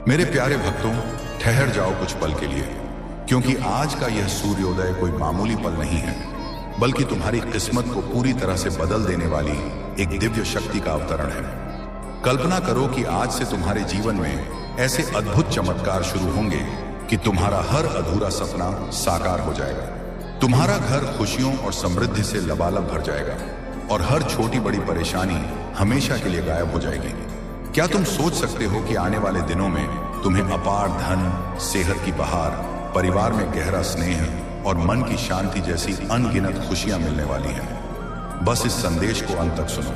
मेरे प्यारे भक्तों, ठहर जाओ कुछ पल के लिए, क्योंकि आज का यह सूर्योदय कोई मामूली पल नहीं है, बल्कि तुम्हारी किस्मत को पूरी तरह से बदल देने वाली एक दिव्य शक्ति का अवतरण है। कल्पना करो कि आज से तुम्हारे जीवन में ऐसे अद्भुत चमत्कार शुरू होंगे कि तुम्हारा हर अधूरा सपना साकार हो जाएगा। तुम्हारा घर खुशियों और समृद्धि से लबालब भर जाएगा और हर छोटी बड़ी परेशानी हमेशा के लिए गायब हो जाएगी। क्या तुम सोच सकते हो कि आने वाले दिनों में तुम्हें अपार धन, सेहत की बहार, परिवार में गहरा स्नेह और मन की शांति जैसी अनगिनत खुशियां मिलने वाली हैं? बस इस संदेश को अंत तक सुनो,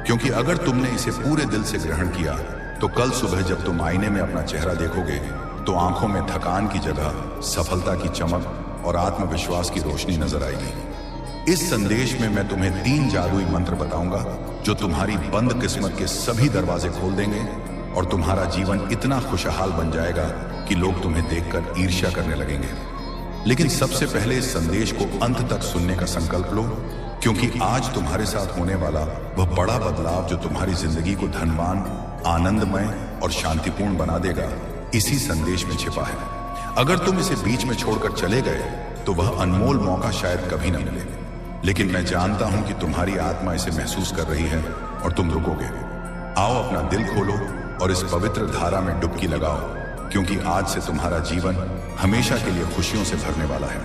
क्योंकि अगर तुमने इसे पूरे दिल से ग्रहण किया तो कल सुबह जब तुम आईने में अपना चेहरा देखोगे तो आंखों में थकान की जगह सफलता की चमक और आत्मविश्वास की रोशनी नजर आएगी। इस संदेश में मैं तुम्हें 3 जादुई मंत्र बताऊंगा जो तुम्हारी बंद किस्मत के सभी दरवाजे खोल देंगे और तुम्हारा जीवन इतना खुशहाल बन जाएगा कि लोग तुम्हें देखकर ईर्ष्या करने लगेंगे। लेकिन सबसे पहले इस संदेश को अंत तक सुनने का संकल्प लो, क्योंकि आज तुम्हारे साथ होने वाला वह बड़ा बदलाव जो तुम्हारी जिंदगी को धनवान, आनंदमय और शांतिपूर्ण बना देगा, इसी संदेश में छिपा है। अगर तुम इसे बीच में छोड़कर चले गए तो वह अनमोल मौका शायद कभी न मिले, लेकिन मैं जानता हूं कि तुम्हारी आत्मा इसे महसूस कर रही है और तुम रुकोगे। आओ अपना दिल खोलो और इस पवित्र धारा में डुबकी लगाओ, क्योंकि आज से तुम्हारा जीवन हमेशा के लिए खुशियों से भरने वाला है।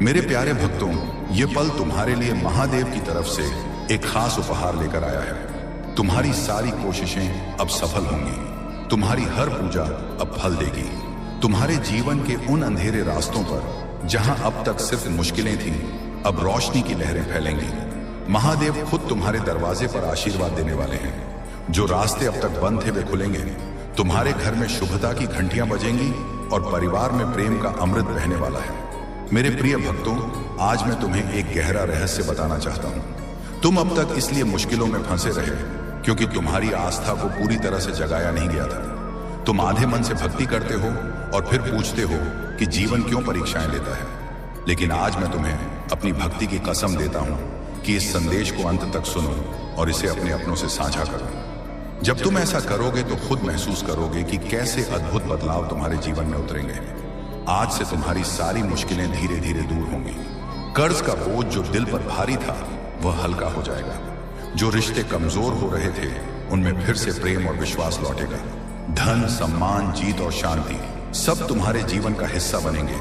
मेरे प्यारे भक्तों, ये पल तुम्हारे लिए महादेव की तरफ से एक खास उपहार लेकर आया है। तुम्हारी सारी कोशिशें अब सफल होंगी, तुम्हारी हर पूजा अब फल देगी। तुम्हारे जीवन के उन अंधेरे रास्तों पर जहां अब तक सिर्फ मुश्किलें थीं, अब रोशनी की लहरें फैलेंगी। महादेव खुद तुम्हारे दरवाजे पर आशीर्वाद देने वाले हैं। जो रास्ते अब तक बंद थे वे खुलेंगे, तुम्हारे घर में शुभता की घंटियां बजेंगी और परिवार में प्रेम का अमृत बहने वाला है। मेरे प्रिय भक्तों, आज मैं तुम्हें एक गहरा रहस्य बताना चाहता हूं। तुम अब तक इसलिए मुश्किलों में फंसे रहे क्योंकि तुम्हारी आस्था को पूरी तरह से जगाया नहीं गया था। तुम आधे मन से भक्ति करते हो और फिर पूछते हो कि जीवन क्यों परीक्षाएं लेता है। लेकिन आज मैं तुम्हें अपनी भक्ति की कसम देता हूं कि इस संदेश को अंत तक सुनो और इसे अपने अपनों से साझा करो। जब तुम ऐसा करोगे तो खुद महसूस करोगे कि कैसे अद्भुत बदलाव तुम्हारे जीवन में उतरेंगे। आज से तुम्हारी सारी मुश्किलें धीरे धीरे दूर होंगी। कर्ज का बोझ जो दिल पर भारी था वह हल्का हो जाएगा। जो रिश्ते कमजोर हो रहे थे उनमें फिर से प्रेम और विश्वास लौटेगा। धन, सम्मान, जीत और शांति सब तुम्हारे जीवन का हिस्सा बनेंगे,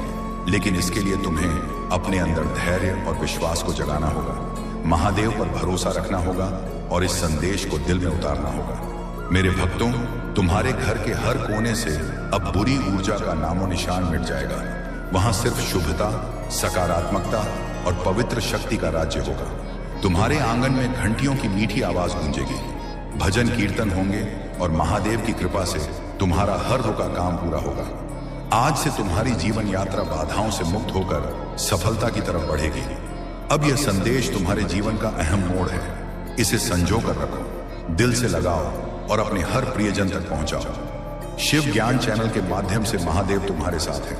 लेकिन इसके लिए तुम्हें अपने अंदर धैर्य और विश्वास को जगाना होगा, महादेव पर भरोसा रखना होगा और इस संदेश को दिल में उतारना होगा। मेरे भक्तों, तुम्हारे घर के हर कोने से अब बुरी ऊर्जा का नामो निशान मिट जाएगा। वहां सिर्फ शुभता, सकारात्मकता और पवित्र शक्ति का राज्य होगा। तुम्हारे आंगन में घंटियों की मीठी आवाज गूंजेगी, भजन कीर्तन होंगे और महादेव की कृपा से तुम्हारा हर रुका काम पूरा होगा। आज से तुम्हारी जीवन यात्रा बाधाओं से मुक्त होकर सफलता की तरफ बढ़ेगी। अब यह संदेश तुम्हारे जीवन का अहम मोड़ है। इसे संजो कर रखो, दिल से लगाओ और अपने हर प्रियजन तक पहुंचाओ। शिव ज्ञान चैनल के माध्यम से महादेव तुम्हारे साथ है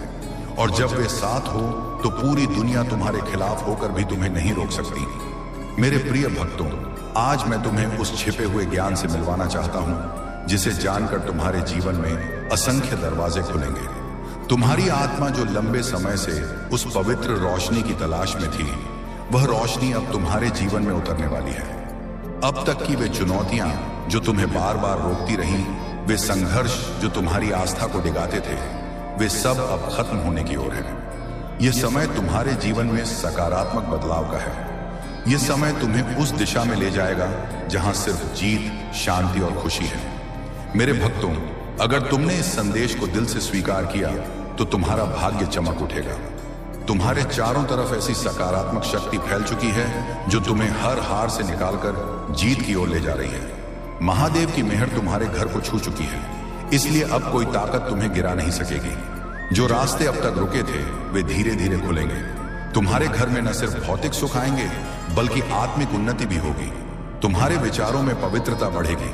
और जब वे साथ हो तो पूरी दुनिया तुम्हारे खिलाफ होकर भी तुम्हें नहीं रोक सकती। मेरे प्रिय भक्तों, आज मैं तुम्हें उस छिपे हुए ज्ञान से मिलवाना चाहता हूं जिसे जानकर तुम्हारे जीवन में असंख्य दरवाजे खुलेंगे। तुम्हारी आत्मा जो लंबे समय से उस पवित्र रोशनी की तलाश में थी, वह रोशनी अब तुम्हारे जीवन में उतरने वाली है। अब तक की वे चुनौतियां जो तुम्हें बार बार रोकती रहीं, वे संघर्ष जो तुम्हारी आस्था को डिगाते थे, वे सब अब खत्म होने की ओर है। यह समय तुम्हारे जीवन में सकारात्मक बदलाव का है। यह समय तुम्हें उस दिशा में ले जाएगा जहां सिर्फ जीत, शांति और खुशी है। मेरे भक्तों, अगर तुमने इस संदेश को दिल से स्वीकार किया तो तुम्हारा भाग्य चमक उठेगा। तुम्हारे चारों तरफ ऐसी सकारात्मक शक्ति फैल चुकी है जो तुम्हें हर हार से निकालकर जीत की ओर ले जा रही है। महादेव की मेहर तुम्हारे घर को छू चुकी है, इसलिए अब कोई ताकत तुम्हें गिरा नहीं सकेगी। जो रास्ते अब तक रुके थे वे धीरे धीरे खुलेंगे। तुम्हारे घर में न सिर्फ भौतिक सुख आएंगे बल्कि आत्मिक उन्नति भी होगी। तुम्हारे विचारों में पवित्रता बढ़ेगी,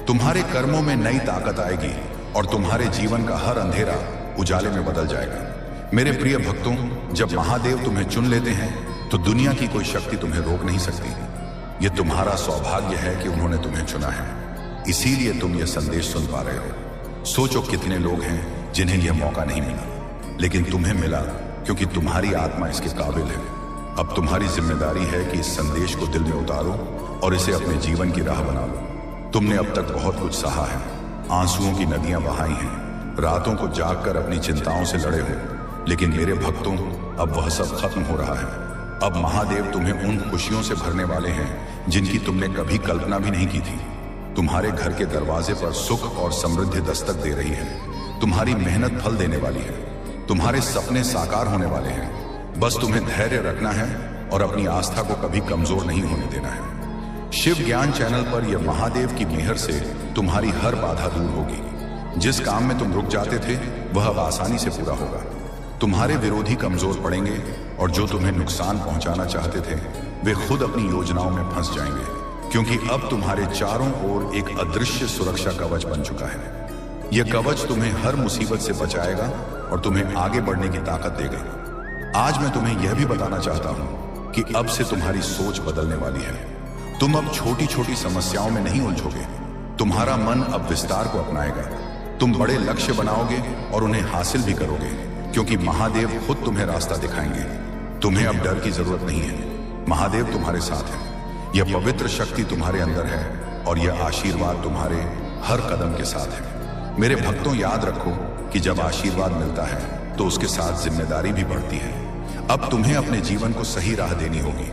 तुम्हारे कर्मों में नई ताकत आएगी और तुम्हारे जीवन का हर अंधेरा उजाले में बदल जाएगा। मेरे प्रिय भक्तों, जब महादेव तुम्हें चुन लेते हैं तो दुनिया की कोई शक्ति तुम्हें रोक नहीं सकती। यह तुम्हारा सौभाग्य है कि उन्होंने तुम्हें चुना है, इसीलिए तुम यह संदेश सुन पा रहे हो। सोचो कितने लोग हैं जिन्हें यह मौका नहीं मिला, लेकिन तुम्हें मिला क्योंकि तुम्हारी आत्मा इसके काबिल है। अब तुम्हारी जिम्मेदारी है कि इस संदेश को दिल में उतारो और इसे अपने जीवन की राह बना लो। तुमने अब तक बहुत कुछ सहा है, आंसुओं की नदियां बहाई हैं, रातों को जागकर अपनी चिंताओं से लड़े हो, लेकिन मेरे भक्तों, अब वह सब खत्म हो रहा है। अब महादेव तुम्हें उन खुशियों से भरने वाले हैं जिनकी तुमने कभी कल्पना भी नहीं की थी। तुम्हारे घर के दरवाजे पर सुख और समृद्धि दस्तक दे रही है। तुम्हारी मेहनत फल देने वाली है। तुम्हारे सपने साकार होने वाले हैं। बस तुम्हें धैर्य रखना है और अपनी आस्था को कभी कमजोर नहीं होने देना है। शिव ज्ञान चैनल पर यह महादेव की मेहर से तुम्हारी हर बाधा दूर होगी। जिस काम में तुम रुक जाते थे वह अब आसानी से पूरा होगा। तुम्हारे विरोधी कमजोर पड़ेंगे और जो तुम्हें नुकसान पहुंचाना चाहते थे वे खुद अपनी योजनाओं में फंस जाएंगे, क्योंकि अब तुम्हारे चारों ओर एक अदृश्य सुरक्षा कवच बन चुका है। यह कवच तुम्हें हर मुसीबत से बचाएगा और तुम्हें आगे बढ़ने की ताकत देगा। आज मैं तुम्हें यह भी बताना चाहता हूं कि अब से तुम्हारी सोच बदलने वाली है। तुम अब छोटी छोटी समस्याओं में नहीं उलझोगे। तुम्हारा मन अब विस्तार को अपनाएगा। तुम बड़े लक्ष्य बनाओगे और उन्हें हासिल भी करोगे, क्योंकि महादेव खुद तुम्हें रास्ता दिखाएंगे। तुम्हें अब डर की जरूरत नहीं है। महादेव तुम्हारे साथ है। यह पवित्र शक्ति तुम्हारे अंदर है और यह आशीर्वाद तुम्हारे हर कदम के साथ है। मेरे भक्तों, याद रखो कि जब आशीर्वाद मिलता है तो उसके साथ जिम्मेदारी भी बढ़ती है। अब तुम्हें अपने जीवन को सही राह देनी होगी।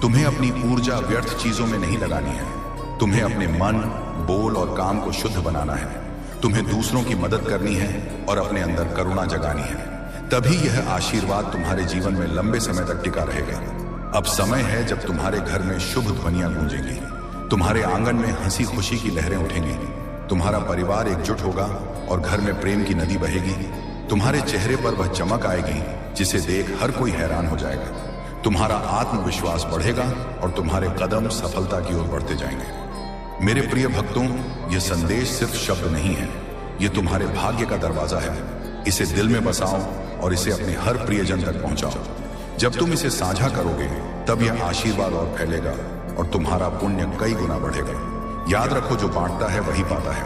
तुम्हें अपनी ऊर्जा व्यर्थ चीजों में नहीं लगानी है। तुम्हें अपने मन, बोल और काम को शुद्ध बनाना है। तुम्हें दूसरों की मदद करनी है और अपने अंदर करुणा जगानी है। तभी यह आशीर्वाद तुम्हारे जीवन में लंबे समय तक टिका रहेगा। अब समय है जब तुम्हारे घर में शुभ ध्वनियां गूंजेंगी। तुम्हारे आंगन में हंसी खुशी की लहरें उठेंगी। तुम्हारा परिवार एकजुट होगा और घर में प्रेम की नदी बहेगी। तुम्हारे चेहरे पर वह चमक आएगी जिसे देख हर कोई हैरान हो जाएगा। तुम्हारा आत्मविश्वास बढ़ेगा और तुम्हारे कदम सफलता की ओर बढ़ते जाएंगे। मेरे प्रिय भक्तों, यह संदेश सिर्फ शब्द नहीं है, यह तुम्हारे भाग्य का दरवाजा है। इसे दिल में बसाओ और इसे अपने हर प्रियजन तक पहुंचाओ। जब तुम इसे साझा करोगे तब यह आशीर्वाद और फैलेगा और तुम्हारा पुण्य कई गुना बढ़ेगा। याद रखो, जो बांटता है वही पाता है।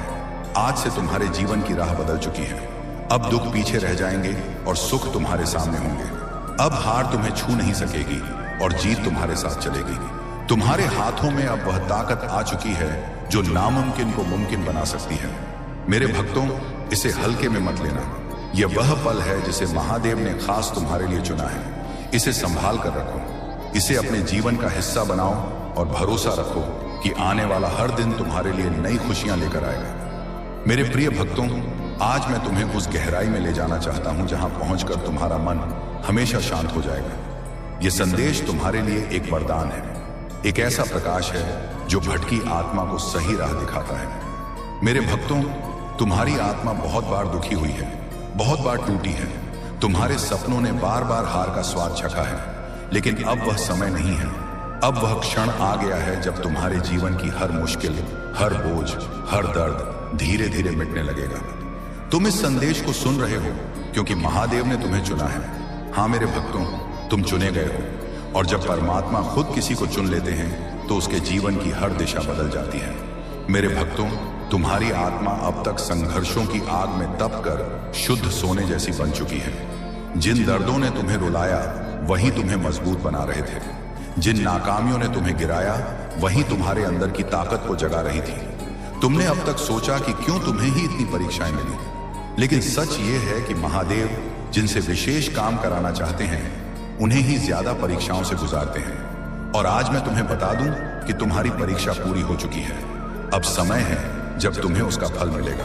आज से तुम्हारे जीवन की राह बदल चुकी है। अब दुख पीछे रह जाएंगे और सुख तुम्हारे सामने होंगे। अब हार तुम्हें छू नहीं सकेगी और जीत तुम्हारे साथ चलेगी। तुम्हारे हाथों में अब वह ताकत आ चुकी है जो नामुमकिन को मुमकिन बना सकती है। मेरे भक्तों, इसे हल्के में मत लेना। यह वह पल है जिसे महादेव ने खास तुम्हारे लिए चुना है। इसे संभाल कर रखो। इसे अपने जीवन का हिस्सा बनाओ और भरोसा रखो कि आने वाला हर दिन तुम्हारे लिए नई खुशियां लेकर आएगा। मेरे प्रिय भक्तों, आज मैं तुम्हें उस गहराई में ले जाना चाहता हूं जहां पहुंचकर तुम्हारा मन हमेशा शांत हो जाएगा। यह संदेश तुम्हारे लिए एक वरदान है, एक ऐसा प्रकाश है जो भटकी आत्मा को सही राह दिखाता है। मेरे भक्तों, तुम्हारी आत्मा बहुत बार दुखी हुई है, बहुत बार टूटी है। तुम्हारे सपनों ने बार बार हार का स्वाद चखा है, लेकिन अब वह समय नहीं है। अब वह क्षण आ गया है जब तुम्हारे जीवन की हर मुश्किल, हर बोझ, हर दर्द धीरे धीरे मिटने लगेगा। तुम इस संदेश को सुन रहे हो क्योंकि महादेव ने तुम्हें चुना है। हाँ मेरे भक्तों, तुम चुने गए हो, और जब परमात्मा खुद किसी को चुन लेते हैं तो उसके जीवन की हर दिशा बदल जाती है। मेरे भक्तों, तुम्हारी आत्मा अब तक संघर्षों की आग में तप कर शुद्ध सोने जैसी बन चुकी है। जिन दर्दों ने तुम्हें रुलाया वही तुम्हें मजबूत बना रहे थे। जिन नाकामियों ने तुम्हें गिराया वही तुम्हारे अंदर की ताकत को जगा रही थी। तुमने अब तक सोचा कि क्यों तुम्हें ही इतनी परीक्षाएं मिली, लेकिन सच ये है कि महादेव जिनसे विशेष काम कराना चाहते हैं उन्हें ही ज्यादा परीक्षाओं से गुजारते हैं। और आज मैं तुम्हें बता दूं कि तुम्हारी परीक्षा पूरी हो चुकी है। अब समय है जब तुम्हें उसका फल मिलेगा।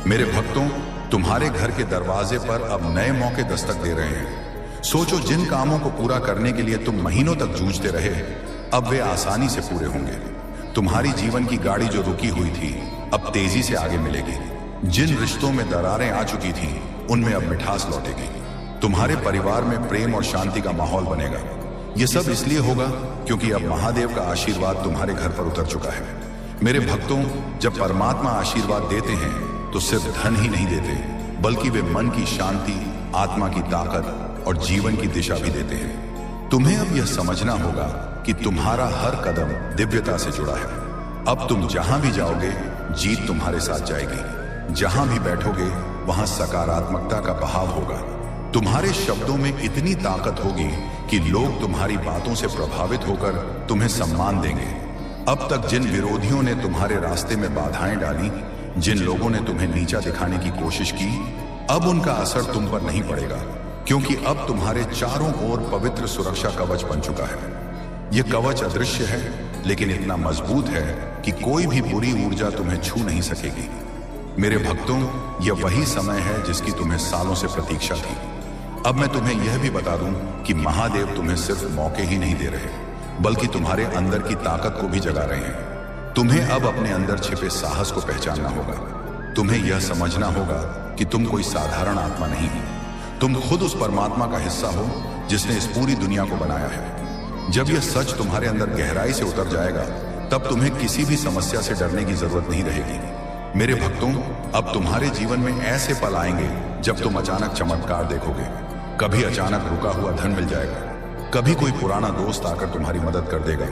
मेरे भक्तों, तुम्हारे घर के दरवाजे पर अब नए मौके दस्तक दे रहे हैं। सोचो, जिन कामों को पूरा करने के लिए तुम महीनों तक जूझते रहे, अब वे आसानी से पूरे होंगे। तुम्हारी जीवन की गाड़ी जो रुकी हुई थी अब तेजी से आगे मिलेगी। जिन रिश्तों में दरारें आ चुकी थीं, उनमें अब मिठास लौटेगी। तुम्हारे परिवार में प्रेम और शांति का माहौल बनेगा। यह सब इसलिए होगा क्योंकि अब महादेव का आशीर्वाद तुम्हारे घर पर उतर चुका है। मेरे भक्तों, जब परमात्मा आशीर्वाद देते हैं तो सिर्फ धन ही नहीं देते, बल्कि वे मन की शांति, आत्मा की ताकत और जीवन की दिशा भी देते हैं। तुम्हें अब यह समझना होगा कि तुम्हारा हर कदम दिव्यता से जुड़ा है। अब तुम जहां भी जाओगे जीत तुम्हारे साथ जाएगी। जहां भी बैठोगे वहां सकारात्मकता का बहाव होगा। तुम्हारे शब्दों में इतनी ताकत होगी कि लोग तुम्हारी बातों से प्रभावित होकर तुम्हें सम्मान देंगे। अब तक जिन विरोधियों ने तुम्हारे रास्ते में बाधाएं डाली, जिन लोगों ने तुम्हें नीचा दिखाने की कोशिश की, अब उनका असर तुम पर नहीं पड़ेगा, क्योंकि अब तुम्हारे चारों ओर पवित्र सुरक्षा कवच बन चुका है। यह कवच अदृश्य है, लेकिन इतना मजबूत है कि कोई भी बुरी ऊर्जा तुम्हें छू नहीं सकेगी। मेरे भक्तों, यह वही समय है जिसकी तुम्हें सालों से प्रतीक्षा थी। अब मैं तुम्हें यह भी बता दूं कि महादेव तुम्हें सिर्फ मौके ही नहीं दे रहे, बल्कि तुम्हारे अंदर की ताकत को भी जगा रहे हैं। तुम्हें अब अपने अंदर छिपे साहस को पहचानना होगा। तुम्हें यह समझना होगा कि तुम कोई साधारण आत्मा नहीं हो। तुम खुद उस परमात्मा का हिस्सा हो जिसने इस पूरी दुनिया को बनाया है। जब यह सच तुम्हारे अंदर गहराई से उतर जाएगा, तब तुम्हें किसी भी समस्या से डरने की जरूरत नहीं रहेगी। मेरे भक्तों, अब तुम्हारे जीवन में ऐसे पल आएंगे जब तुम अचानक चमत्कार देखोगे। कभी अचानक रुका हुआ धन मिल जाएगा, कभी कोई पुराना दोस्त आकर तुम्हारी मदद कर देगा,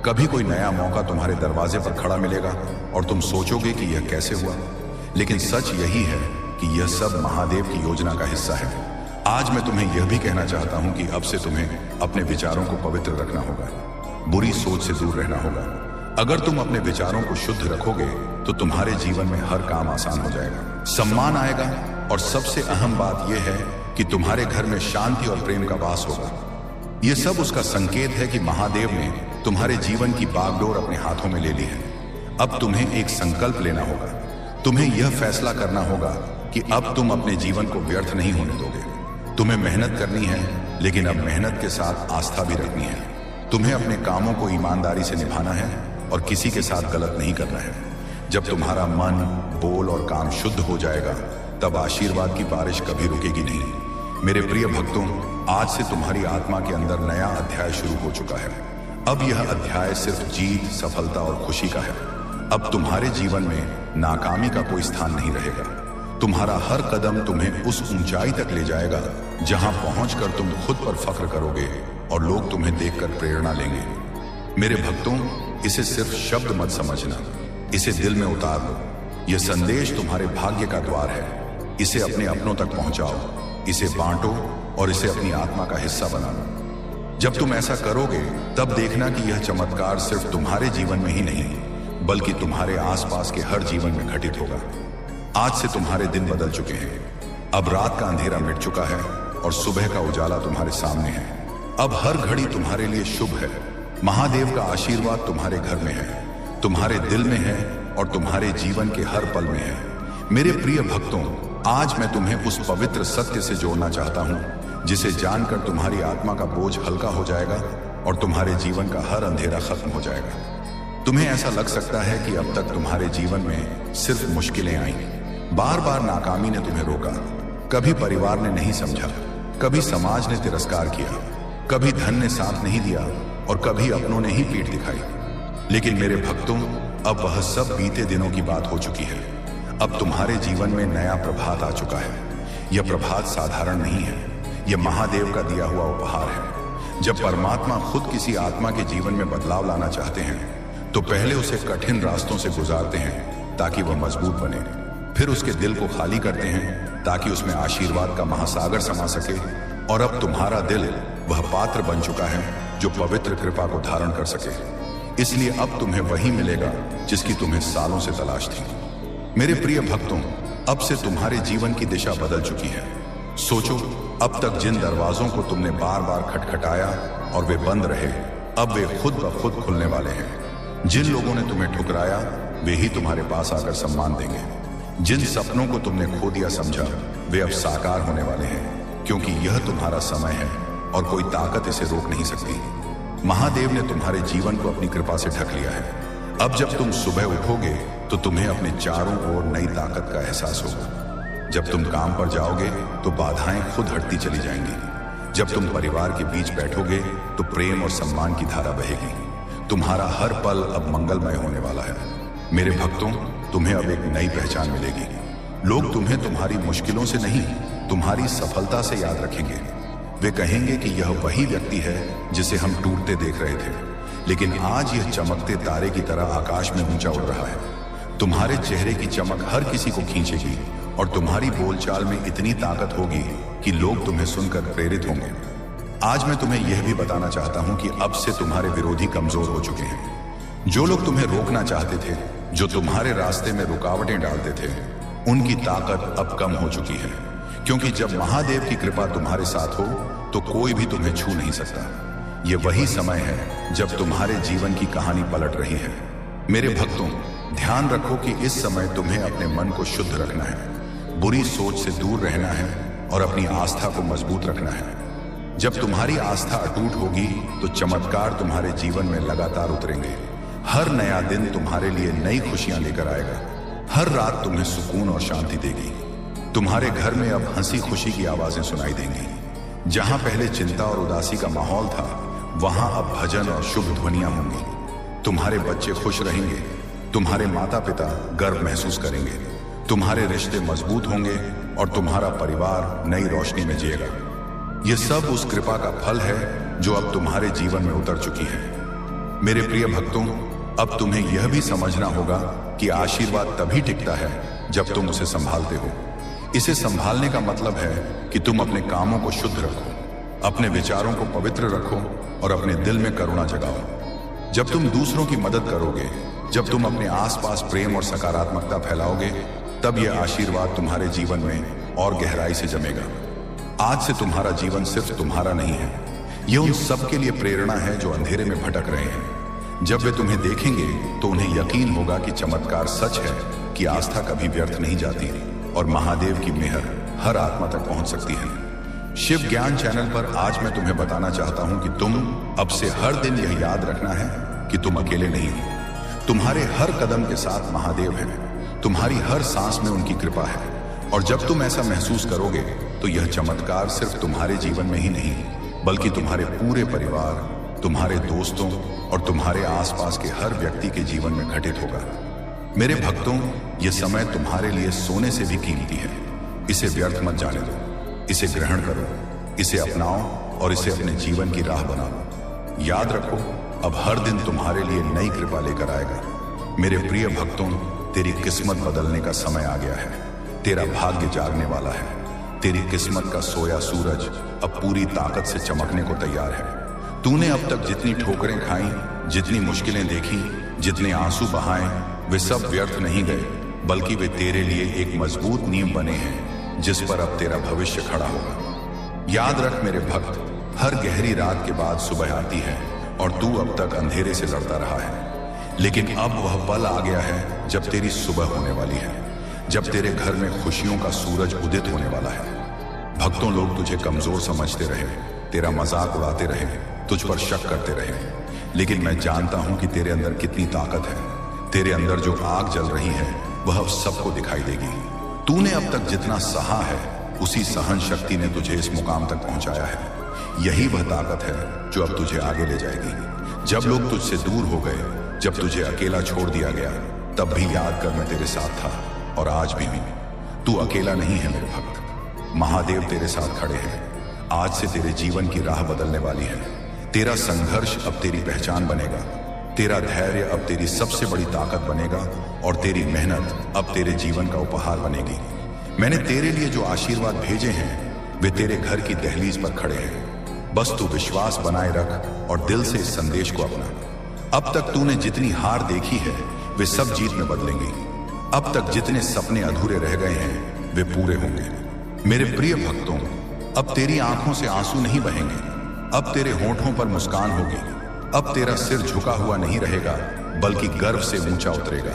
कभी कोई नया मौका तुम्हारे दरवाजे पर खड़ा मिलेगा और तुम सोचोगे कि यह कैसे हुआ। लेकिन सच यही है कि यह सब महादेव की योजना का हिस्सा है। आज मैं तुम्हें यह भी कहना चाहता हूं कि अब से तुम्हें अपने विचारों को पवित्र रखना होगा, बुरी सोच से दूर रहना होगा। अगर तुम अपने विचारों को शुद्ध रखोगे तो तुम्हारे जीवन में हर काम आसान हो जाएगा, सम्मान आएगा, और सबसे अहम बात यह है कि तुम्हारे घर में शांति और प्रेम का वास होगा। यह सब उसका संकेत है कि महादेव ने तुम्हारे जीवन की बागडोर अपने हाथों में ले ली है। अब तुम्हें एक संकल्प लेना होगा। तुम्हें यह फैसला करना होगा कि अब तुम अपने जीवन को व्यर्थ नहीं होने दोगे। तुम्हें मेहनत करनी है, लेकिन अब मेहनत के साथ आस्था भी रखनी है। तुम्हें अपने कामों को ईमानदारी से निभाना है और किसी के साथ गलत नहीं करना है। जब तुम्हारा मन, बोल और काम शुद्ध हो जाएगा, तब आशीर्वाद की बारिश कभी रुकेगी नहीं। मेरे प्रिय भक्तों, आज से तुम्हारी आत्मा के अंदर नया अध्याय शुरू हो चुका है। अब यह अध्याय सिर्फ जीत, सफलता और खुशी का है। अब तुम्हारे जीवन में नाकामी का कोई स्थान नहीं रहेगा। तुम्हारा हर कदम तुम्हें उस ऊंचाई तक ले जाएगा जहां पहुंचकर तुम खुद पर फख्र करोगे और लोग तुम्हें देखकर प्रेरणा लेंगे। मेरे भक्तों, इसे सिर्फ शब्द मत समझना, इसे दिल में उतार लो। यह संदेश तुम्हारे भाग्य का द्वार है। इसे अपने अपनों तक पहुंचाओ, इसे बांटो और इसे अपनी आत्मा का हिस्सा बना लो। जब तुम ऐसा करोगे, तब देखना कि यह चमत्कार सिर्फ तुम्हारे जीवन में ही नहीं, बल्कि तुम्हारे आसपास के हर जीवन में घटित होगा। आज से तुम्हारे दिन बदल चुके हैं। अब रात का अंधेरा मिट चुका है और सुबह का उजाला तुम्हारे सामने है। अब हर घड़ी तुम्हारे लिए शुभ है। महादेव का आशीर्वाद तुम्हारे घर में है, तुम्हारे दिल में है और तुम्हारे जीवन के हर पल में है। मेरे प्रिय भक्तों, आज मैं तुम्हें उस पवित्र सत्य से जोड़ना चाहता हूं, जिसे जानकर तुम्हारी आत्मा का बोझ हल्का हो जाएगा और तुम्हारे जीवन का हर अंधेरा खत्म हो जाएगा। तुम्हें ऐसा लग सकता है कि अब तक तुम्हारे जीवन में सिर्फ मुश्किलें आई, बार बार नाकामी ने तुम्हें रोका, कभी परिवार ने नहीं समझा, कभी समाज ने तिरस्कार किया, कभी धन ने साथ नहीं दिया और कभी अपनों ने ही पीठ दिखाई। लेकिन मेरे भक्तों, अब वह सब बीते दिनों की बात हो चुकी है। अब तुम्हारे जीवन में नया प्रभात आ चुका है। यह प्रभात साधारण नहीं है, यह महादेव का दिया हुआ उपहार है। जब परमात्मा खुद किसी आत्मा के जीवन में बदलाव लाना चाहते हैं, तो पहले उसे कठिन रास्तों से गुजारते हैं ताकि वह मजबूत बने। फिर उसके दिल को खाली करते हैं ताकि उसमें आशीर्वाद का महासागर समा सके। और अब तुम्हारा दिल वह पात्र बन चुका है जो पवित्र कृपा को धारण कर सके। इसलिए अब तुम्हें वही मिलेगा जिसकी तुम्हें सालों से तलाश थी। मेरे प्रिय भक्तों, अब से तुम्हारे जीवन की दिशा बदल चुकी है। सोचो, अब तक जिन दरवाजों को तुमने बार बार खटखटाया और वे बंद रहे, अब वे खुद ब खुद खुलने वाले हैं। जिन लोगों ने तुम्हें ठुकराया, वे ही तुम्हारे पास आकर सम्मान देंगे। जिन सपनों को तुमने खो दिया समझा, वे अब साकार होने वाले हैं, क्योंकि यह तुम्हारा समय है और कोई ताकत इसे रोक नहीं सकती। महादेव ने तुम्हारे जीवन को अपनी कृपा से ढक लिया है। अब जब तुम सुबह उठोगे तो तुम्हें अपने चारों ओर नई ताकत का एहसास होगा। जब तुम काम पर जाओगे तो बाधाएं खुद हटती चली जाएंगी। जब तुम परिवार के बीच बैठोगे तो प्रेम और सम्मान की धारा बहेगी। तुम्हारा हर पल अब मंगलमय होने वाला है। मेरे भक्तों, तुम्हें अब एक नई पहचान मिलेगी। लोग तुम्हें तुम्हारी मुश्किलों से नहीं, तुम्हारी सफलता से याद रखेंगे। वे कहेंगे कि यह वही व्यक्ति है जिसे हम टूटते देख रहे थे, लेकिन आज यह चमकते तारे की तरह आकाश में ऊंचा उड़ रहा है। तुम्हारे चेहरे की चमक हर किसी को खींचेगी और तुम्हारी बोलचाल में इतनी ताकत होगी कि लोग तुम्हें सुनकर प्रेरित होंगे। आज मैं तुम्हें यह भी बताना चाहता हूं कि अब से तुम्हारे विरोधी कमजोर हो चुके हैं। जो लोग तुम्हें रोकना चाहते थे, जो तुम्हारे रास्ते में रुकावटें डालते थे, उनकी ताकत अब कम हो चुकी है, क्योंकि जब महादेव की कृपा तुम्हारे साथ हो तो कोई भी तुम्हें छू नहीं सकता। ये वही समय है जब तुम्हारे जीवन की कहानी पलट रही है। मेरे भक्तों, ध्यान रखो कि इस समय तुम्हें अपने मन को शुद्ध रखना है, बुरी सोच से दूर रहना है और अपनी आस्था को मजबूत रखना है। जब तुम्हारी आस्था अटूट होगी तो चमत्कार तुम्हारे जीवन में लगातार उतरेंगे। हर नया दिन तुम्हारे लिए नई खुशियां लेकर आएगा। हर रात तुम्हें सुकून और शांति देगी। तुम्हारे घर में अब हंसी खुशी की आवाजें सुनाई देंगी। जहां पहले चिंता और उदासी का माहौल था, वहां अब भजन और शुभ ध्वनियां होंगी। तुम्हारे बच्चे खुश रहेंगे, तुम्हारे माता पिता गर्व महसूस करेंगे, तुम्हारे रिश्ते मजबूत होंगे और तुम्हारा परिवार नई रोशनी में जिएगा। यह सब उस कृपा का फल है जो अब तुम्हारे जीवन में उतर चुकी है। मेरे प्रिय भक्तों, अब तुम्हें यह भी समझना होगा कि आशीर्वाद तभी टिकता है जब तुम उसे संभालते हो। इसे संभालने का मतलब है कि तुम अपने कामों को शुद्ध रखो, अपने विचारों को पवित्र रखो और अपने दिल में करुणा जगाओ। जब तुम दूसरों की मदद करोगे, जब तुम अपने आसपास प्रेम और सकारात्मकता फैलाओगे, तब यह आशीर्वाद तुम्हारे जीवन में और गहराई से जमेगा। आज से तुम्हारा जीवन सिर्फ तुम्हारा नहीं है, यह उन सबके लिए प्रेरणा है जो अंधेरे में भटक रहे हैं। जब वे तुम्हें देखेंगे तो उन्हें यकीन होगा कि चमत्कार सच है, कि आस्था कभी व्यर्थ नहीं जाती और महादेव की मेहर हर आत्मा तक पहुंच सकती है। शिव ज्ञान चैनल पर आज मैं तुम्हें बताना चाहता हूं कि तुम अब से हर दिन यह याद रखना है कि तुम अकेले नहीं हो। तुम्हारे हर कदम के साथ महादेव है, तुम्हारी हर सांस में उनकी कृपा है। और जब तुम ऐसा महसूस करोगे तो यह चमत्कार सिर्फ तुम्हारे जीवन में ही नहीं, बल्कि तुम्हारे पूरे परिवार, तुम्हारे दोस्तों और तुम्हारे आसपास के हर व्यक्ति के जीवन में घटित होगा। मेरे भक्तों, यह समय तुम्हारे लिए सोने से भी कीमती है। इसे व्यर्थ मत जाने दो, इसे ग्रहण करो, इसे अपनाओ और इसे अपने जीवन की राह बनाओ। याद रखो, अब हर दिन तुम्हारे लिए नई कृपा लेकर आएगा। मेरे प्रिय भक्तों, तेरी किस्मत बदलने का समय आ गया है। तेरा भाग्य जागने वाला है। तेरी किस्मत का सोया सूरज अब पूरी ताकत से चमकने को तैयार है। तूने अब तक जितनी ठोकरें खाई, जितनी मुश्किलें देखी, जितने आंसू बहाए, वे सब व्यर्थ नहीं गए, बल्कि वे तेरे लिए एक मजबूत नींव बने हैं जिस पर अब तेरा भविष्य खड़ा होगा। याद रख मेरे भक्त, हर गहरी रात के बाद सुबह आती है और तू अब तक अंधेरे से लड़ता रहा है। लेकिन अब वह पल आ गया है जब तेरी सुबह होने वाली है, जब तेरे घर में खुशियों का सूरज उदित होने वाला है। भक्तों, लोग तुझे कमजोर समझते रहे, तेरा मजाक उड़ाते रहे, तुझ पर शक करते रहे, लेकिन मैं जानता हूं कि तेरे अंदर कितनी ताकत है। तेरे अंदर जो आग जल रही है वह अब सबको दिखाई देगी। तूने अब तक जितना सहा है, उसी सहन शक्ति ने तुझे इस मुकाम तक पहुंचाया है। यही वह ताकत है जो अब तुझे आगे ले जाएगी। जब लोग तुझसे दूर हो गए, जब तुझे अकेला छोड़ दिया गया, तब भी याद कर मैं तेरे साथ था और आज भी हूं। तू अकेला नहीं है मेरे भक्त, महादेव तेरे साथ खड़े हैं। आज से तेरे जीवन की राह बदलने वाली है। तेरा संघर्ष अब तेरी पहचान बनेगा, तेरा धैर्य अब तेरी सबसे बड़ी ताकत बनेगा और तेरी मेहनत अब तेरे जीवन का उपहार बनेगी। मैंने तेरे लिए जो आशीर्वाद भेजे हैं वे तेरे घर की दहलीज पर खड़े हैं। बस तू विश्वास बनाए रख और दिल से इस संदेश को अपना। अब तक तूने जितनी हार देखी है वे सब जीत में बदलेंगी। अब तक जितने सपने अधूरे रह गए हैं वे पूरे होंगे। मेरे प्रिय भक्तों, अब तेरी आंखों से आंसू नहीं बहेंगे, अब तेरे होठों पर मुस्कान होगी। अब तेरा सिर झुका हुआ नहीं रहेगा, बल्कि गर्व से ऊंचा उतरेगा।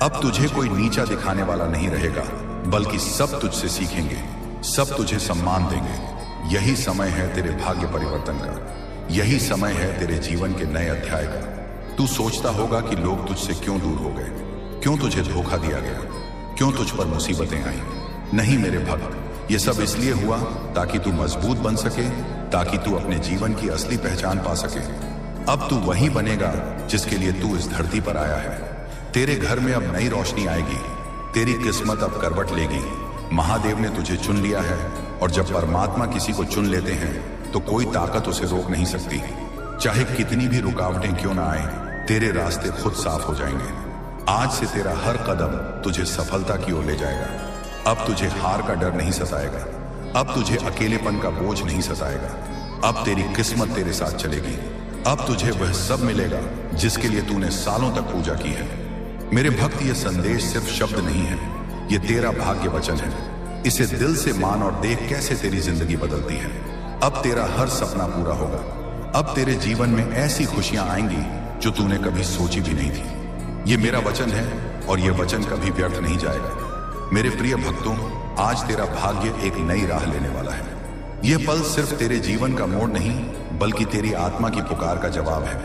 अब तुझे कोई नीचा दिखाने वाला नहीं रहेगा, बल्कि सब तुझसे सीखेंगे, सब तुझे सम्मान देंगे। यही समय है तेरे भाग्य परिवर्तन का, यही समय है तेरे जीवन के नए अध्याय का। तू सोचता होगा कि लोग तुझसे क्यों दूर हो गए, क्यों तुझे धोखा दिया गया, क्यों तुझ पर मुसीबतें आई। नहीं मेरे भक्त, ये सब इसलिए हुआ ताकि तू मजबूत बन सके, ताकि तू अपने जीवन की असली पहचान पा सके। अब तू वही बनेगा जिसके लिए तू इस धरती पर आया है। तेरे घर में अब नई रोशनी आएगी, तेरी किस्मत अब करवट लेगी। महादेव ने तुझे चुन लिया है और जब परमात्मा किसी को चुन लेते हैं तो कोई ताकत उसे रोक नहीं सकती। चाहे कितनी भी रुकावटें क्यों ना आए, तेरे रास्ते खुद साफ हो जाएंगे। आज से तेरा हर कदम तुझे सफलता की ओर ले जाएगा। अब तुझे हार का डर नहीं सताएगा। अब तुझे अकेलेपन का बोझ नहीं सताएगा। अब तेरी किस्मत तेरे साथ चलेगी। अब तुझे वह सब मिलेगा जिसके लिए तूने सालों तक पूजा की है। मेरे भक्त, ये संदेश सिर्फ शब्द नहीं है, ये तेरा भाग्य वचन है। इसे दिल से मान और देख कैसे तेरी जिंदगी बदलती है। अब तेरा हर सपना पूरा होगा। अब तेरे जीवन में ऐसी खुशियां आएंगी जो तूने कभी सोची भी नहीं थी। ये मेरा वचन है और ये वचन कभी व्यर्थ नहीं जाएगा। मेरे प्रिय भक्तों, आज तेरा भाग्य एक नई राह लेने वाला है। यह पल सिर्फ तेरे जीवन का मोड़ नहीं, बल्कि तेरी आत्मा की पुकार का जवाब है।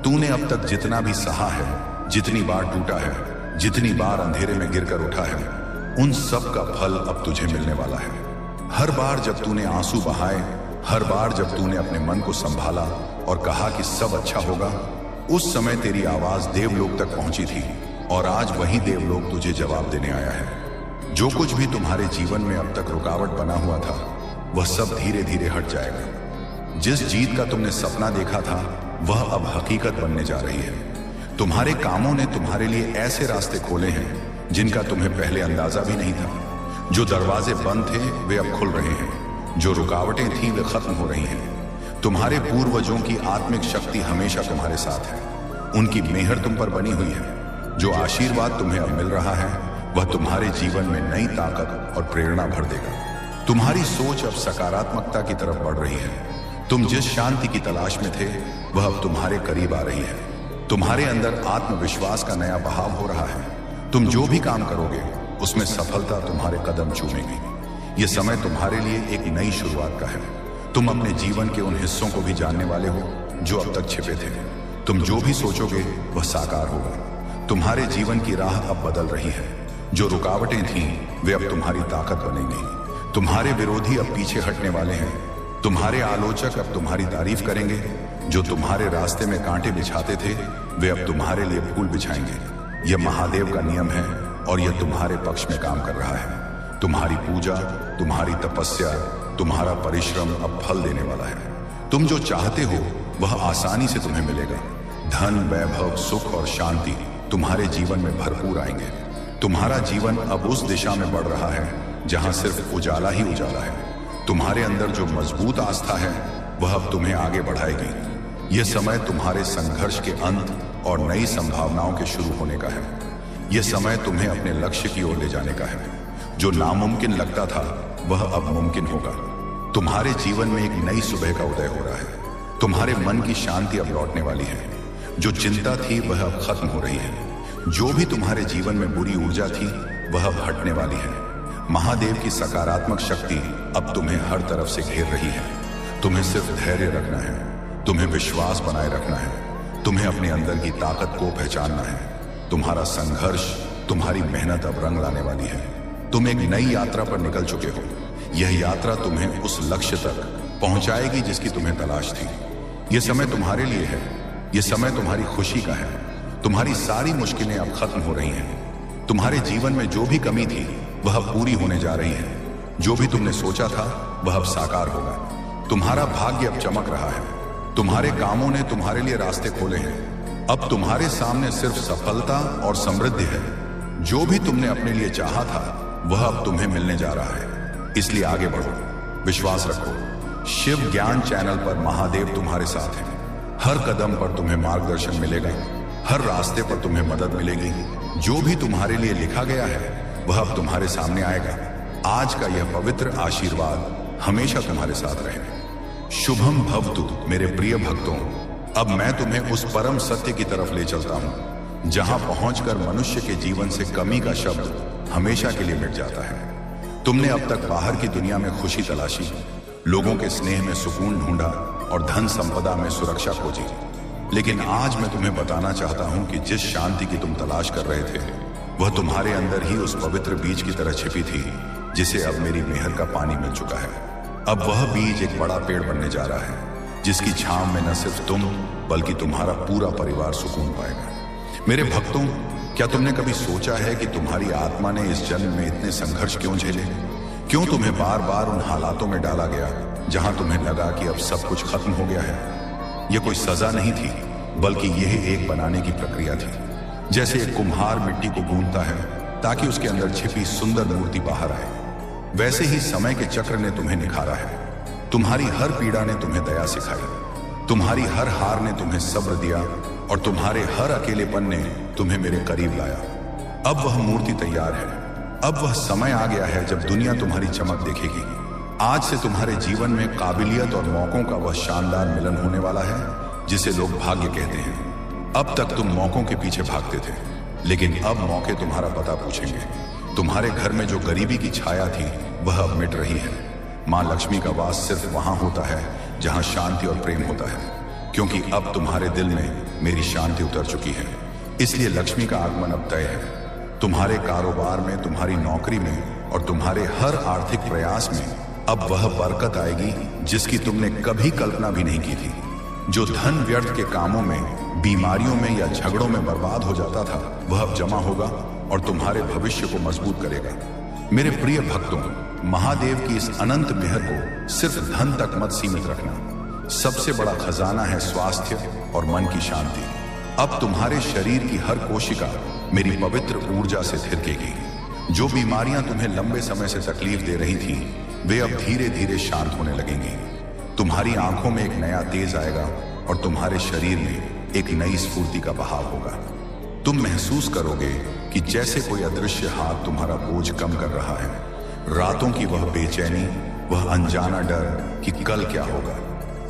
तूने अब तक जितना भी सहा है, जितनी बार टूटा है, जितनी बार अंधेरे में गिरकर उठा है, उन सब का फल अब तुझे मिलने वाला है। हर बार जब तूने आंसू बहाए, हर बार जब तूने अपने मन को संभाला और कहा कि सब अच्छा होगा, उस समय तेरी आवाज देवलोक तक पहुंची थी और आज वही देवलोक तुझे जवाब देने आया है। जो कुछ भी तुम्हारे जीवन में अब तक रुकावट बना हुआ था, वह सब धीरे धीरे हट जाएगा। जिस जीत का तुमने सपना देखा था, वह अब हकीकत बनने जा रही है। तुम्हारे कामों ने तुम्हारे लिए ऐसे रास्ते खोले हैं जिनका तुम्हें पहले अंदाजा भी नहीं था। जो दरवाजे बंद थे वे अब खुल रहे हैं। जो रुकावटें थीं वे खत्म हो रही हैं। तुम्हारे पूर्वजों की आत्मिक शक्ति हमेशा तुम्हारे साथ है। उनकी मेहर तुम पर बनी हुई है। जो आशीर्वाद तुम्हें अब मिल रहा है, वह तुम्हारे जीवन में नई ताकत और प्रेरणा भर देगा। तुम्हारी सोच अब सकारात्मकता की तरफ बढ़ रही है। तुम जिस शांति की तलाश में थे, वह अब तुम्हारे करीब आ रही है। तुम्हारे अंदर आत्मविश्वास का नया बहाव हो रहा है। तुम जो भी काम करोगे, उसमें सफलता तुम्हारे कदम चूमेगी। यह समय तुम्हारे लिए एक नई शुरुआत का है। तुम अपने जीवन के उन हिस्सों को भी जानने वाले हो जो अब तक छिपे थे। तुम जो भी सोचोगे वह साकार होगा। तुम्हारे जीवन की राह अब बदल रही है। जो रुकावटें थीं, वे अब तुम्हारी ताकत बनेंगी। तुम्हारे विरोधी अब पीछे हटने वाले हैं। तुम्हारे आलोचक अब तुम्हारी तारीफ करेंगे। जो तुम्हारे रास्ते में कांटे बिछाते थे, वे अब तुम्हारे लिए फूल बिछाएंगे। यह महादेव का नियम है और यह तुम्हारे पक्ष में काम कर रहा है। तुम्हारी पूजा, तुम्हारी तपस्या, तुम्हारा परिश्रम अब फल देने वाला है। तुम जो चाहते हो वह आसानी से तुम्हें मिलेगा। धन, वैभव, सुख और शांति तुम्हारे जीवन में भरपूर आएंगे। तुम्हारा जीवन अब उस दिशा में बढ़ रहा है जहां सिर्फ उजाला ही उजाला है। तुम्हारे अंदर जो मजबूत आस्था है, वह अब तुम्हें आगे बढ़ाएगी। यह समय तुम्हारे संघर्ष के अंत और नई संभावनाओं के शुरू होने का है। यह समय तुम्हें अपने लक्ष्य की ओर ले जाने का है। जो नामुमकिन लगता था, वह अब मुमकिन होगा। तुम्हारे जीवन में एक नई सुबह का उदय हो रहा है। तुम्हारे मन की शांति अब लौटने वाली है। जो चिंता थी वह अब खत्म हो रही है। जो भी तुम्हारे जीवन में बुरी ऊर्जा थी, वह अब हटने वाली है। महादेव की सकारात्मक शक्ति अब तुम्हें हर तरफ से घेर रही है। तुम्हें सिर्फ धैर्य रखना है। तुम्हें विश्वास बनाए रखना है। तुम्हें अपने अंदर की ताकत को पहचानना है। तुम्हारा संघर्ष, तुम्हारी मेहनत अब रंग लाने वाली है। तुम एक नई यात्रा पर निकल चुके हो। यह यात्रा तुम्हें उस लक्ष्य तक पहुंचाएगी जिसकी तुम्हें तलाश थी। यह समय तुम्हारे लिए है। यह समय तुम्हारी खुशी का है। तुम्हारी सारी मुश्किलें अब खत्म हो रही हैं। तुम्हारे जीवन में जो भी कमी थी, वह अब पूरी होने जा रही है। जो भी तुमने सोचा था, वह अब साकार होगा। तुम्हारा भाग्य अब चमक रहा है। तुम्हारे कामों ने तुम्हारे लिए रास्ते खोले हैं। अब तुम्हारे सामने सिर्फ सफलता और समृद्धि है। जो भी तुमने अपने लिए चाहा था, वह अब तुम्हें मिलने जा रहा है। इसलिए आगे बढ़ो, विश्वास रखो। शिव ज्ञान चैनल पर महादेव तुम्हारे साथ हैं। हर कदम पर तुम्हें मार्गदर्शन मिलेगा। हर रास्ते पर तुम्हें मदद मिलेगी। जो भी तुम्हारे लिए लिखा गया है, वह अब तुम्हारे सामने आएगा। आज का यह पवित्र आशीर्वाद हमेशा तुम्हारे साथ रहे। शुभम भवतु। मेरे प्रिय भक्तों, अब मैं तुम्हें उस परम सत्य की तरफ ले चलता हूं, जहां पहुंचकर मनुष्य के जीवन से कमी का शब्द हमेशा के लिए मिट जाता है। तुमने अब तक बाहर की दुनिया में खुशी तलाशी, लोगों के स्नेह में सुकून ढूंढा और धन संपदा में सुरक्षा खोजी। लेकिन आज मैं तुम्हें बताना चाहता हूं कि जिस शांति की तुम तलाश कर रहे थे, वह तुम्हारे अंदर ही उस पवित्र बीज की तरह छिपी थी, जिसे अब मेरी मेहर का पानी मिल चुका है। अब वह बीज एक बड़ा पेड़ बनने जा रहा है, जिसकी छांव में न सिर्फ तुम, बल्कि तुम्हारा पूरा परिवार सुकून पाएगा। मेरे भक्तों, क्या तुमने कभी सोचा है कि तुम्हारी आत्मा ने इस जन्म में इतने संघर्ष क्यों झेले? क्यों तुम्हें बार बार उन हालातों में डाला गया जहां तुम्हें लगा कि अब सब कुछ खत्म हो गया है? यह कोई सजा नहीं थी, बल्कि यह एक बनाने की प्रक्रिया थी। जैसे एक कुम्हार मिट्टी को गूंथता है ताकि उसके अंदर छिपी सुंदर मूर्ति बाहर आए, वैसे ही समय के चक्र ने तुम्हें निखारा है। तुम्हारी हर पीड़ा ने तुम्हें दया सिखाई, तुम्हारी हर हार ने तुम्हें सब्र दिया और तुम्हारे हर अकेलेपन ने तुम्हें मेरे करीब लाया। अब वह मूर्ति तैयार है, अब वह समय आ गया है जब दुनिया तुम्हारी चमक देखेगी। आज से तुम्हारे जीवन में काबिलियत और मौकों का वह शानदार मिलन होने वाला है जिसे लोग भाग्य कहते हैं। अब तक तुम मौकों के पीछे भागते थे, लेकिन अब मौके तुम्हारा पता पूछेंगे। तुम्हारे घर में जो गरीबी की छाया थी वह अब मिट रही है। माँ लक्ष्मी का वास सिर्फ वहां होता है जहां शांति और प्रेम होता है, क्योंकि अब तुम्हारे दिल में मेरी शांति उतर चुकी है। इसलिए लक्ष्मी का आगमन अब तय है। तुम्हारे कारोबार में, तुम्हारी नौकरी में और तुम्हारे हर आर्थिक प्रयास में अब वह बरकत आएगी जिसकी तुमने कभी कल्पना भी नहीं की थी। जो धन व्यर्थ के कामों में, बीमारियों में या झगड़ों में बर्बाद हो जाता था वह अब जमा होगा और तुम्हारे भविष्य को मजबूत करेगा। मेरे प्रिय भक्तों, महादेव की इस अनंत मेहर को सिर्फ धन तक मत सीमित रखना। सबसे बड़ा खजाना है स्वास्थ्य और मन की शांति। अब तुम्हारे शरीर की हर कोशिका मेरी पवित्र ऊर्जा से थिरकेगी। जो बीमारियां तुम्हें लंबे समय से तकलीफ दे रही थी वे अब धीरे धीरे शांत होने लगेंगी। तुम्हारी आंखों में एक नया तेज आएगा और तुम्हारे शरीर में एक नई स्फूर्ति का बहाव होगा। तुम महसूस करोगे कि जैसे कोई अदृश्य हाथ तुम्हारा बोझ कम कर रहा है। रातों की वह बेचैनी, वह अनजाना डर कि कल क्या होगा,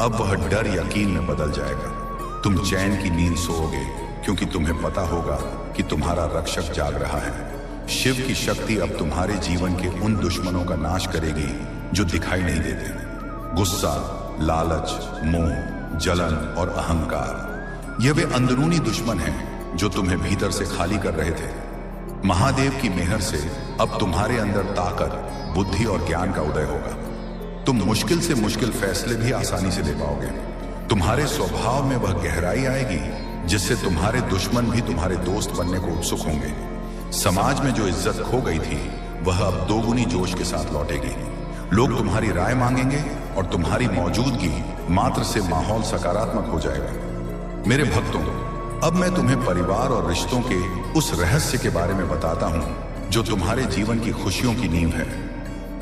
अब वह डर यकीन में बदल जाएगा। तुम चैन की नींद सोओगे क्योंकि तुम्हें पता होगा कि तुम्हारा रक्षक जाग रहा है। शिव की शक्ति अब तुम्हारे जीवन के उन दुश्मनों का नाश करेगी जो दिखाई नहीं देते। गुस्सा, लालच, मोह, जलन और अहंकार, ये वे अंदरूनी दुश्मन हैं जो तुम्हें भीतर से खाली कर रहे थे। महादेव की मेहर से अब तुम्हारे अंदर ताकत, बुद्धि और ज्ञान का उदय होगा। तुम मुश्किल से मुश्किल फैसले भी आसानी से ले पाओगे। तुम्हारे स्वभाव में वह गहराई आएगी जिससे तुम्हारे दुश्मन भी तुम्हारे दोस्त बनने को उत्सुक होंगे। समाज में जो इज्जत खो गई थी वह अब दोगुनी जोश के साथ लौटेगी। लोग तुम्हारी राय मांगेंगे और तुम्हारी मौजूदगी मात्र से माहौल सकारात्मक हो जाएगा। मेरे भक्तों, अब मैं तुम्हें परिवार और रिश्तों के उस रहस्य के बारे में बताता हूं जो तुम्हारे जीवन की खुशियों की नींव है।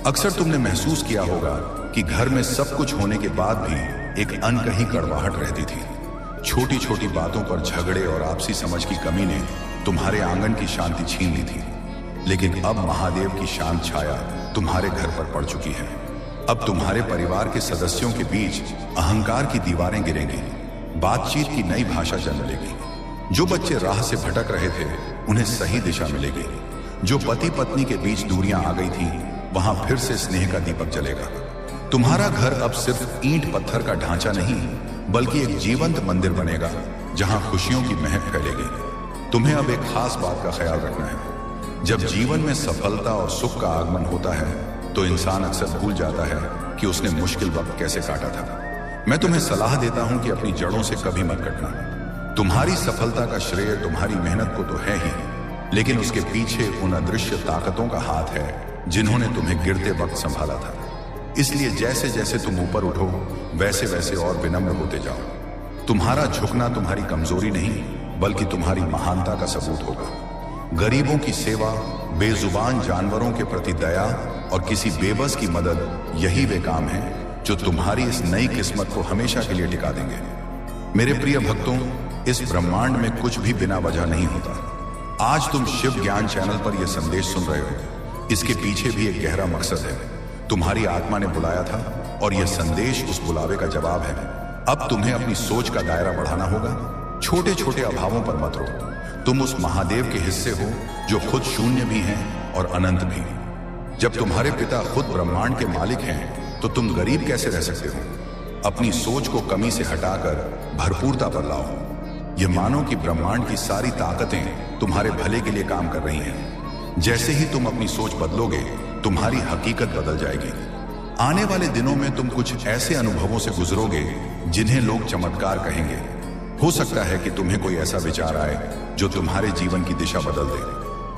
अक्सर तुमने महसूस किया होगा कि घर में सब कुछ होने के बाद भी एक अनकही कड़वाहट रहती थी। छोटी छोटी बातों पर झगड़े और आपसी समझ की कमी ने तुम्हारे आंगन की शांति छीन ली थी। लेकिन अब महादेव की शांत छाया तुम्हारे घर पर पड़ चुकी है। अब तुम्हारे परिवार के सदस्यों के बीच अहंकार की दीवारें गिरेंगी, बातचीत की नई भाषा जन्म लेगी। जो बच्चे राह से भटक रहे थे उन्हें सही दिशा मिलेगी। जो पति पत्नी के बीच दूरियां आ गई थी वहां फिर से स्नेह का दीपक जलेगा। तुम्हारा घर अब सिर्फ ईंट पत्थर का ढांचा नहीं बल्कि एक जीवंत मंदिर बनेगा जहां खुशियों की महक फैलेगी। तुम्हें अब एक खास बात का ख्याल रखना है। जब जीवन में सफलता और सुख का आगमन होता है तो इंसान अक्सर भूल जाता है कि उसने मुश्किल वक्त कैसे काटा था। मैं तुम्हें सलाह देता हूं कि अपनी जड़ों से कभी मत कटना। तुम्हारी सफलता का श्रेय तुम्हारी मेहनत को तो है ही, लेकिन उसके पीछे उन अदृश्य ताकतों का हाथ है जिन्होंने तुम्हें गिरते वक्त संभाला था। इसलिए जैसे जैसे तुम ऊपर उठो वैसे वैसे और विनम्र होते जाओ। तुम्हारा झुकना तुम्हारी कमजोरी नहीं बल्कि तुम्हारी महानता का सबूत होगा। गरीबों की सेवा, बेजुबान जानवरों के प्रति दया और किसी बेबस की मदद, यही वे काम हैं जो तुम्हारी इस नई किस्मत को हमेशा के लिए टिका देंगे। मेरे प्रिय भक्तों, इस ब्रह्मांड में कुछ भी बिना वजह नहीं होता। आज तुम शिव ज्ञान चैनल पर यह संदेश सुन रहे हो, इसके पीछे भी एक गहरा मकसद है। तुम्हारी आत्मा ने बुलाया था और यह संदेश उस बुलावे का जवाब है। अब तुम्हें अपनी सोच का दायरा बढ़ाना होगा। छोटे छोटे अभावों पर मत रो। तुम उस महादेव के हिस्से हो जो खुद शून्य भी हैं और अनंत भी। जब तुम्हारे पिता खुद ब्रह्मांड के मालिक हैं तो तुम गरीब कैसे रह सकते हो? अपनी सोच को कमी से हटाकर भरपूरता पर लाओ। यह मानो कि ब्रह्मांड की सारी ताकतें तुम्हारे भले के लिए काम कर रही हैं। जैसे ही तुम अपनी सोच बदलोगे तुम्हारी हकीकत बदल जाएगी। आने वाले दिनों में तुम कुछ ऐसे अनुभवों से गुजरोगे जिन्हें लोग चमत्कार कहेंगे। हो सकता है कि तुम्हें कोई ऐसा विचार आए जो तुम्हारे जीवन की दिशा बदल दे।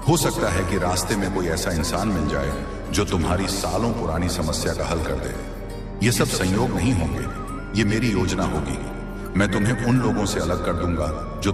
हो सकता है कि रास्ते में कोई ऐसा इंसान मिल जाए जो तुम्हारी सालों पुरानी समस्या का हल कर दे। ये सब संयोग नहीं होंगे, ये मेरी योजना होगी। मैं तुम्हें उन लोगों से अलग कर दूंगा जो